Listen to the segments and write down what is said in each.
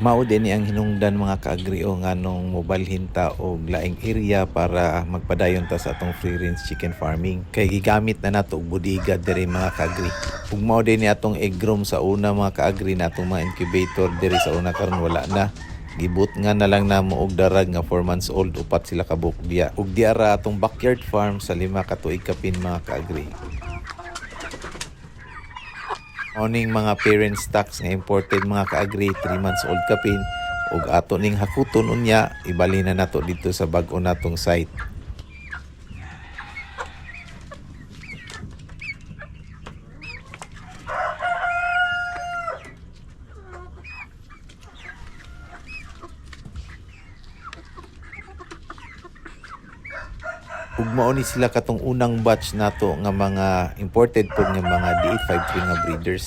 Mao din ni ang hinungdan mga kaagri o nganong mobalhin ta og laing area para magpadayon ta sa atong free range chicken farming kay gigamit na nato og bodega diri mga kaagri. Ug mao din ni atong egg room sa una mga kaagri na atong mga incubator diri sa una karon wala na. Gibut nga na lang namo og darag nga 4 months old upat sila ka buok diya. Ug diya ra atong backyard farm sa 5 ka tuig kapin mga kaagri. Oning mga parent stocks nga imported mga kaagri 3 months old kapin ug ato ning hakuton unya ibalhin na nato dito sa bag-o natong site. Ug mao ni sila katong unang batch nato nga mga imported pod nga mga D853 nga breeders.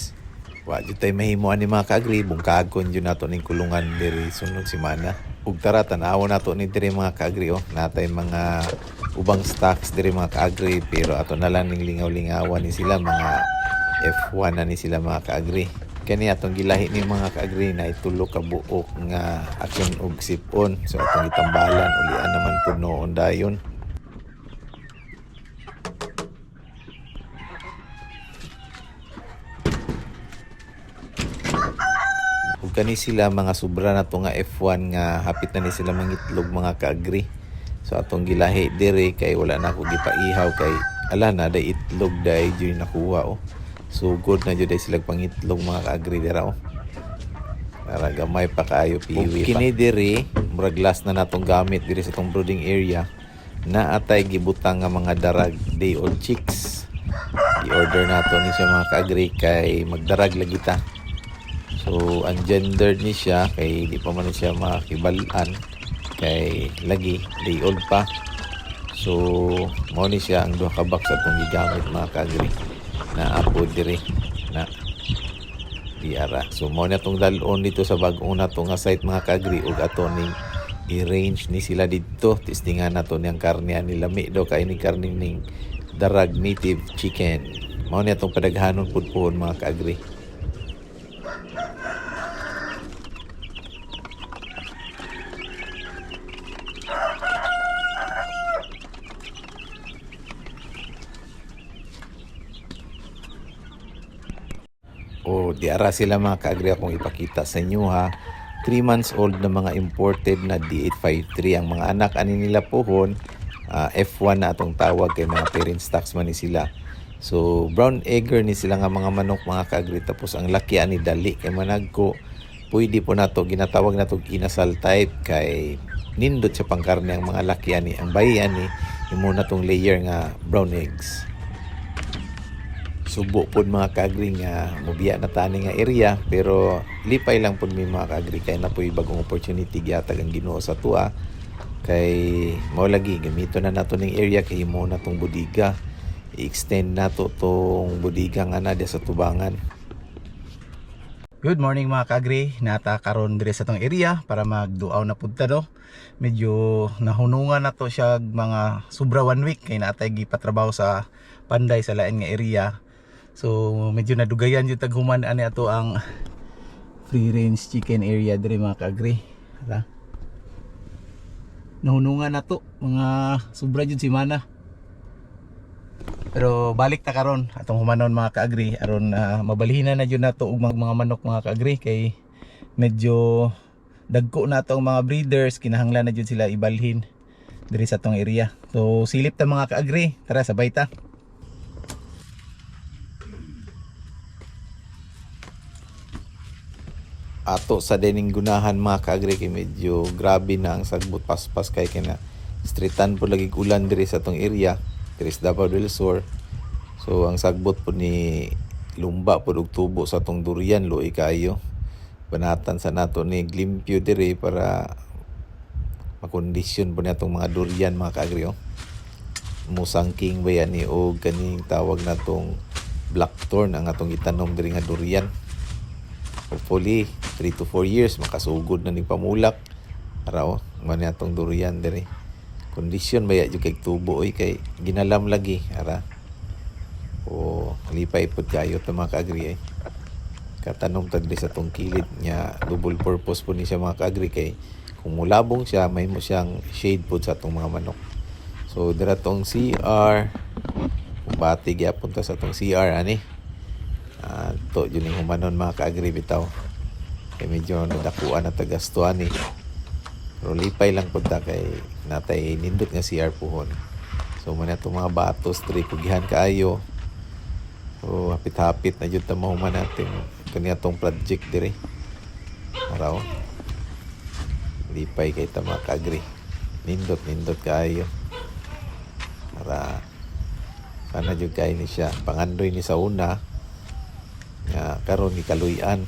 Wa jud tay mahimo ani mga kaagri bungkagon jud nato ning kulungan diri sunod semana. Ug tara tan-awon nato ni diri mga kaagri natay mga ubang stocks diri mga kaagri pero ato na lang ning lingaw-lingawan ni sila mga F1 na ni sila mga kaagri. Kani atong gilahi ni mga kaagri na itulo ka buok nga akin og sipon so atong gitambalan ulian naman pud noon dayon. Kani sila mga sobra na to nga F1 nga hapit na ni sila mangitlog mga kaagri. So atong gilahi diri kay wala na ako gipaihaw kay ala na day itlog day jud nakuha So good na jud day sila pangitlog mga kaagri dira Para gamay pa kaayo piwi pa. Kini diri murag last na natong gamit diri sa tong brooding area na atay gibutang nga mga darag day old chicks. I-order nato ni siya mga kaagri kay magdarag lagi ta. So, ungendered ni siya kay di pa man siya makibalan kay lagi day old pa. So, mao ni siya ang duha ka box atong gigamit mga kaagri na apo diri na diara. So, mao na tong dalon dito sa bag-o na to nga site mga kaagri ug ato ning i-range ni sila dito. Testingan nato niyang karne ni lami do kay ni karne ning darag native chicken. Mao ni atong padaghanon pud mga kaagri. Diara sila mga kaagri akong ipakita sa inyo ha. 3 months old na mga imported na D853 ang mga anak ani nila pohon. F1 na atong tawag kay mga parent stocks man ni sila. So brown egger ni sila nga mga manok mga kaagri tapos ang laki ani dali kay managko. Pwede po nato ginatawag nato kinasal type kay nindot sa pangkarne ang mga laki ani. Ang bayi ani imo na tong layer nga brown eggs. Subo pod mga kaagri nga mobiya na tani nga area pero lipay lang pod mi mga kaagri kay na po'y bagong opportunity gihatag ang Ginoo sa tuwa kay mao lagi gamito na nato ning area kay mo na tong bodega i-extend nato tong bodega nga na sa tubangan. Good morning mga kaagri, nata karon dire sa tong area para magduaw na pud ta no. Medyo nahunungan na to siya mga sobra 1 week kay natay gipatrabaho sa Panday sa lain nga area. So medyo nadugayan yung taghuman ani ato ang free range chicken area dire mga kaagri. Nahunungan na to mga sobra jud semana. Pero balik ta karon atong humanon mga kaagri aron mabalhinan na jud nato og mga manok mga kaagri kay medyo dagko na atong mga breeders kinahanglan na jud sila ibalhin diri sa tong area. So silip ta mga kaagri, tara sabay ta. Ato sa dining gunahan mga kaagri kay medyo grabe na ang sagbot paspas kay kina streetan po lagi ulan diri sa tong area diri sa Davao del Sur. So ang sagbot po ni lumba po og tubo sa tong durian luoy kayo. Banatan sa nato ni limpyo diri para makondisyon po natong mga durian mga kaagri musangking ba yan ni og kaning tawag natong blackthorn ang atong itanom diri nga durian. Hopefully 3 to 4 years makasugod na ning pamulak para man atong durian diri. Kondisyon baya jud kay tubo kay ginalam lagi ara. Lipay pud kayo to mga kaagri katanom tagdi sa tong kilid niya, double purpose po ni siya mga kaagri, kay kung mulabong siya may mo siyang shade po sa tong mga manok. So dira tong CR, bati gyapon ta sa tong CR ani. To yun yung humanon mga kaagri bitaw, kay medyo nadakuan na tagastuan ni. Pero lipay lang po ta kay natay nindot nga CR puhon. So man itong mga batos, pugihan kaayo. So hapit-hapit na jud ta mahuman natin kaniya tong project dire. Araw. Lipay kay ta mga kaagri. Nindot kaayo. Para sana jud kay ni siya pangandoy ni sa una nga karon ni kaluy-an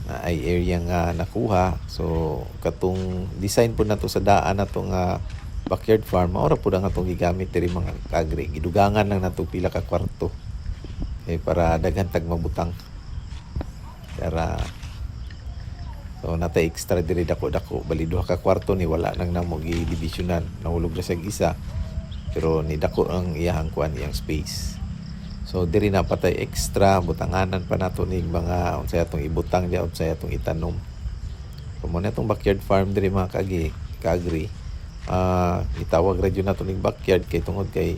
na ay area nga nakuha. So katong design po nato sa daan nato nga backyard farm, maura po na nga itong gigamit diri mga kaagri. Gidugangan lang nato pila ka kwarto para daghan tag mabutang. Kaya so natay extra diri dako-dako, bali duha ka kwarto ni wala nang namo gi-divisionan, nahulog na sa isa, pero ni dako ang iyang kuan, iyang space. So diri na patay extra butanganan pa nato ning mga unsay atong ibutang diya, unsay atong itanom. So mo na itong backyard farm diri mga kaagri. Itawag radyo na ito ng backyard kay tungod kay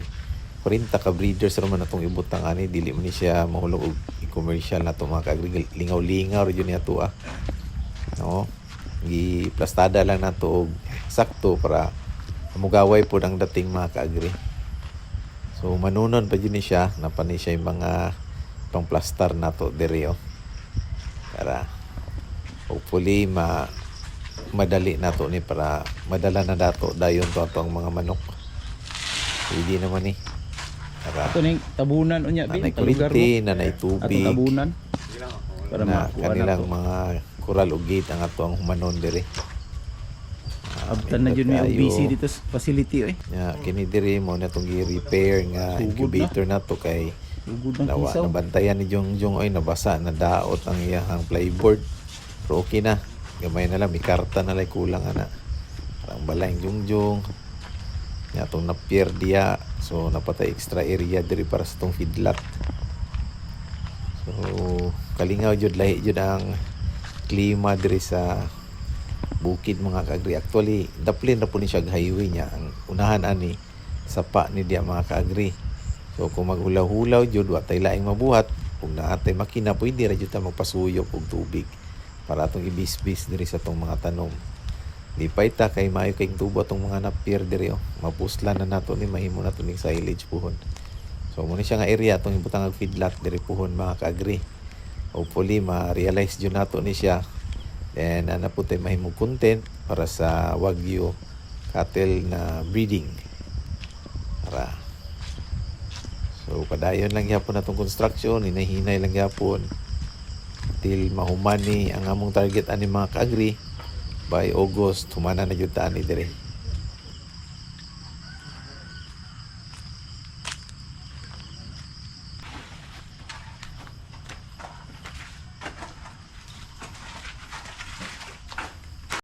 40 ka breeders naman na itong ibutang ani, dili mo ni siya mahulog og i-commercial na ito mga kaagri. Lingaw-lingaw radyo niya ito no? Giplastada lang na ito og sakto para mugaway po ng dating mga kaagri. So manunon pa dyan ni siya, napani siya yung mga pang-plastar na ito diri para hopefully madali nato ni para madala na dato dayon to atong mga manok. Hindi naman ni. Para Ito ning tabunan unya nanay talugar mo. kurinti, nanay tubig, Atong tabunan para na makuha kanilang na mga coral ug gate ang ato ang humanon diri. abtan na jud ni kayo. OBC dito sa facility Ya, kini diri mo na tong gi-repair nga Sugod incubator nato kay Ugod ng nawa kisaw. nabantayan ni Jongjong ay nabasa na daot ang iyang plyboard. Pero okay na. Gamay na lang, may karta na lang kulang ana. Parang balay Jongjong. Nya tong napier diya. So napatay extra area diri para sa tong feedlot. So kalingaw jud lahi jud ang klima diri sa bukid mga kaagri. Actually, daplin na po ni siya highway niya. Ang unahan ani sapa ni diya mga kaagri. So kung maghulaw-hulaw jud wa tay laing mabuhat, kung naatay makina pwede ra jud ta magpasuyop og tubig para atong ibis-bis diri sa tong mga tanom. Di pa ita kay maayo kay tubo atong mga napier diri mapuslan na nato ni mahimo nato ning silage puhon. So mo ni siya nga area atong ibutang og feedlot diri puhon mga kaagri. Hopefully ma-realize jud nato ni siya. Then ana po tay mahimong content para sa Wagyu cattle na breeding. Para so padayon lang gyapon atong construction, hinahinay lang gyapon till mahuman ni ang among target ani mga kaagri by August humana na jud ta ani dire.